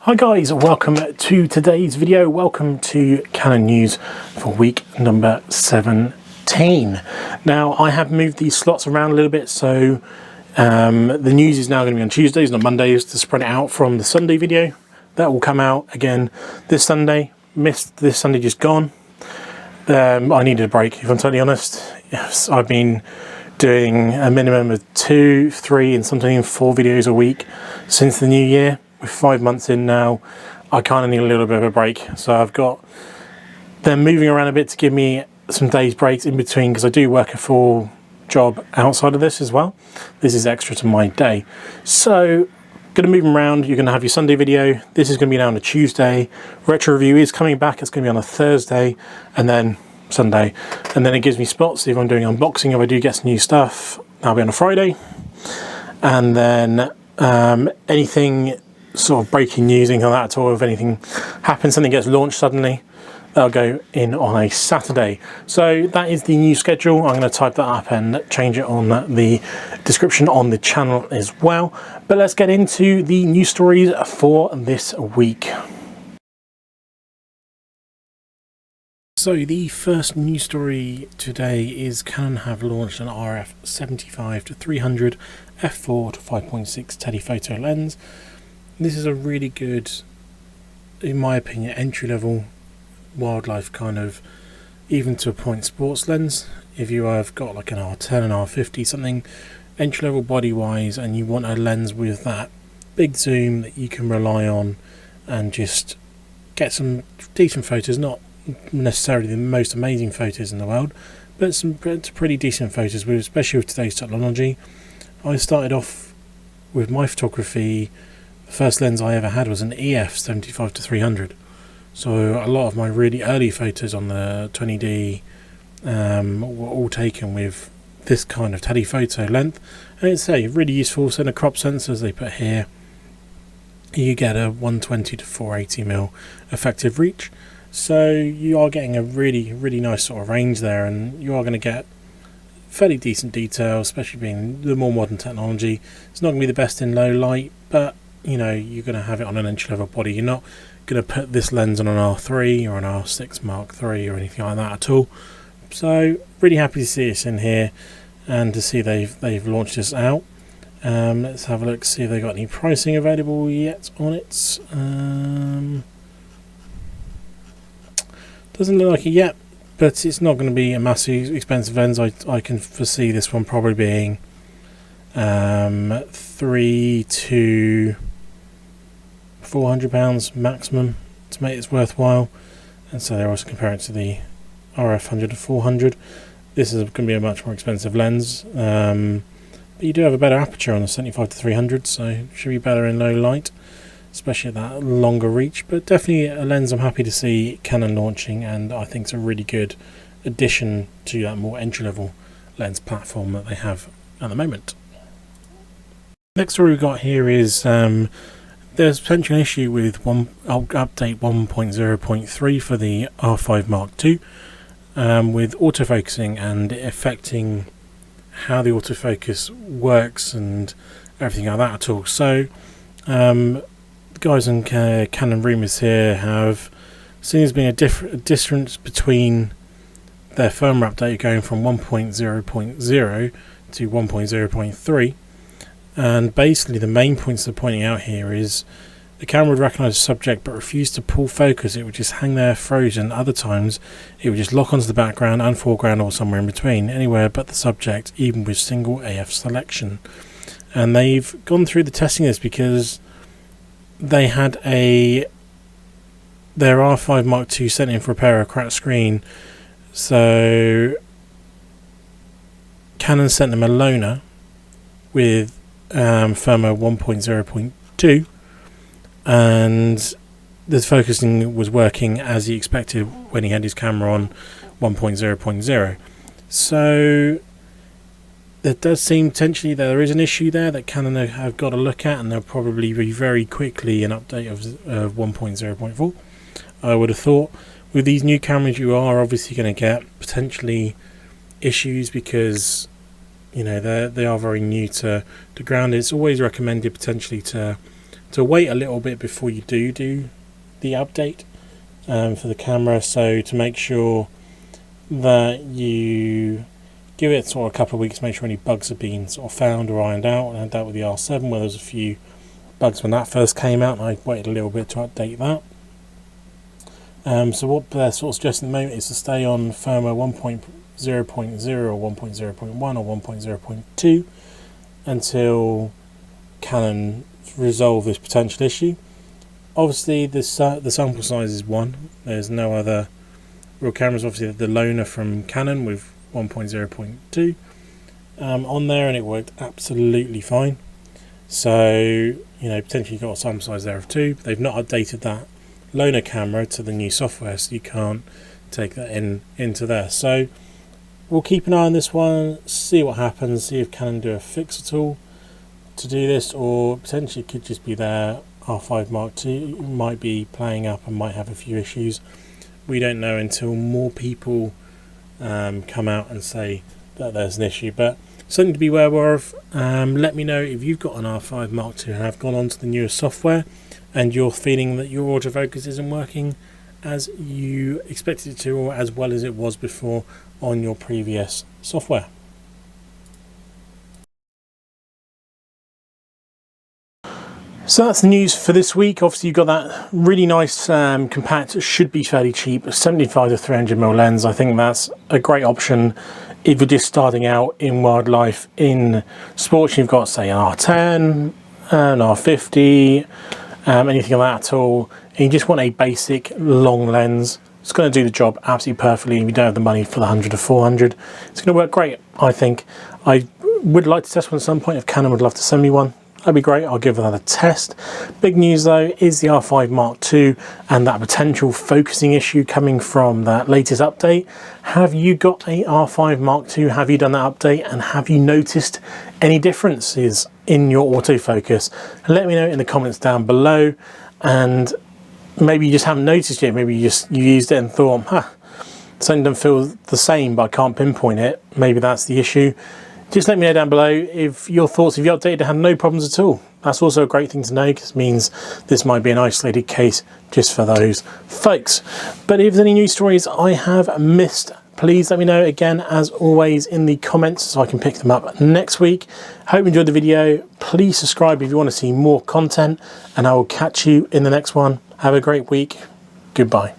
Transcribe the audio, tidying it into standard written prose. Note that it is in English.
Hi guys, welcome to today's video. Welcome to Canon news for week number 17. Now I have moved these slots around a little bit, so the news is now going to be on Tuesdays, not Mondays, to spread it out from the Sunday video. That will come out again this Sunday. Missed this Sunday, just gone. I needed a break, if I'm totally honest. Yes, I've been doing a minimum of 2, 3 and sometimes 4 videos a week since the new year. With 5 months in now, I kind of need a little bit of a break, so I've got them moving around a bit to give me some days breaks in between, because I do work a full job outside of this as well. This is extra to my day, so going to move them around. You're going to have your Sunday video. This is going to be now on a Tuesday. Retro review is coming back. It's going to be on a Thursday and then Sunday, and then it gives me spots if I'm doing unboxing. If I do get some new stuff, that'll be on a Friday, and then anything sort of breaking news, anything like that at all. If anything happens, something gets launched suddenly, that'll go in on a Saturday. So that is the new schedule. I'm going to type that up and change it on the description on the channel as well. But let's get into the news stories for this week. So the first news story today is Canon have launched an RF 75-300 f4 to 5.6 telephoto lens. This is a really good, in my opinion, entry-level wildlife kind of, even to a point, sports lens. If you have got like an R10 and R50, something entry-level body-wise, and you want a lens with that big zoom that you can rely on and just get some decent photos, not necessarily the most amazing photos in the world, but some pretty decent photos, especially with today's technology. I started off with my photography. The first lens I ever had was an EF 75-300, so a lot of my really early photos on the 20D were all taken with this kind of telephoto length, and it's really useful. So in the crop sensors they put here, you get a 120-480mm effective reach, so you are getting a really nice sort of range there, and you are going to get fairly decent detail, especially being the more modern technology. It's not going to be the best in low light, but you know, you're going to have it on an entry-level body. You're not going to put this lens on an R3 or an R6 Mark III or anything like that at all. So really happy to see this in here and to see they've launched this out. Let's have a look, see if they've got any pricing available yet on it. Doesn't look like it yet, but it's not going to be a massive expensive lens. I can foresee this one probably being £300 to £400 maximum to make it worthwhile. And so they're also comparing it to the RF 100-400. This is going to be a much more expensive lens, but you do have a better aperture on the 75-300, so it should be better in low light, especially at that longer reach. But definitely a lens I'm happy to see Canon launching, and I think it's a really good addition to that more entry-level lens platform that they have at the moment. Next story we've got here is there's potentially an issue with update 1.0.3 for the R5 Mark II with autofocusing and it affecting how the autofocus works and everything like that at all. So the guys in Canon Rumors here have seen there's been a difference between their firmware update going from 1.0.0 to 1.0.3. And basically the main points they're pointing out here is the camera would recognise the subject but refuse to pull focus. It would just hang there frozen. Other times it would just lock onto the background and foreground or somewhere in between, anywhere but the subject, even with single AF selection. And they've gone through the testing of this because they had their R5 Mark II sent in for repair a cracked screen, so Canon sent them a loaner with firmware 1.0.2, and the focusing was working as he expected when he had his camera on 1.0.0. So there does seem potentially there is an issue there that Canon have got to look at, and there'll probably be very quickly an update of 1.0.4. I would have thought with these new cameras you are obviously going to get potentially issues because you know they are very new to ground. It's always recommended potentially to to wait a little bit before you do the update for the camera, so to make sure that you give it sort of a couple of weeks, make sure any bugs have been sort of found or ironed out. And I had that with the R7 where there was a few bugs when that first came out, and I waited a little bit to update that. So what they're sort of suggesting at the moment is to stay on firmware 1.0.0 or 1.0.1 or 1.0.2 until Canon resolve this potential issue. Obviously the sample size is 1. There's no other real cameras. Obviously the loaner from Canon with 1.0.2 on there, and it worked absolutely fine. So, you know, potentially you've got a sample size there of 2, but they've not updated that loaner camera to the new software, so you can't take that into there. So we'll keep an eye on this one, see what happens, see if Canon do a fix at all to do this, or potentially it could just be their R5 Mark II might be playing up and might have a few issues. We don't know until more people come out and say that there's an issue, but something to be aware of. Let me know if you've got an R5 Mark II and have gone on to the newest software and you're feeling that your autofocus isn't working as you expected it to, or as well as it was before on your previous software. So that's the news for this week. Obviously you've got that really nice compact, should be fairly cheap, 75 to 300mm lens. I think that's a great option if you're just starting out in wildlife. In sports you've got say an R10, an R50, anything like that at all, and you just want a basic long lens. It's going to do the job absolutely perfectly. If you don't have the money for the 100 or 400, it's going to work great, I think. I would like to test one at some point. If Canon would love to send me one, that'd be great. I'll give that a test. Big news though is the R5 Mark II and that potential focusing issue coming from that latest update. Have you got a R5 Mark II? Have you done that update, and have you noticed any differences in your autofocus? And let me know in the comments down below. And maybe you just haven't noticed yet. Maybe you used it and thought, something doesn't feel the same, but I can't pinpoint it. Maybe that's the issue. Just let me know down below if your thoughts, if you updated it, had no problems at all. That's also a great thing to know, because it means this might be an isolated case just for those folks. But if there's any news stories I have missed, please let me know again, as always, in the comments so I can pick them up next week. Hope you enjoyed the video. Please subscribe if you want to see more content, and I will catch you in the next one. Have a great week. Goodbye.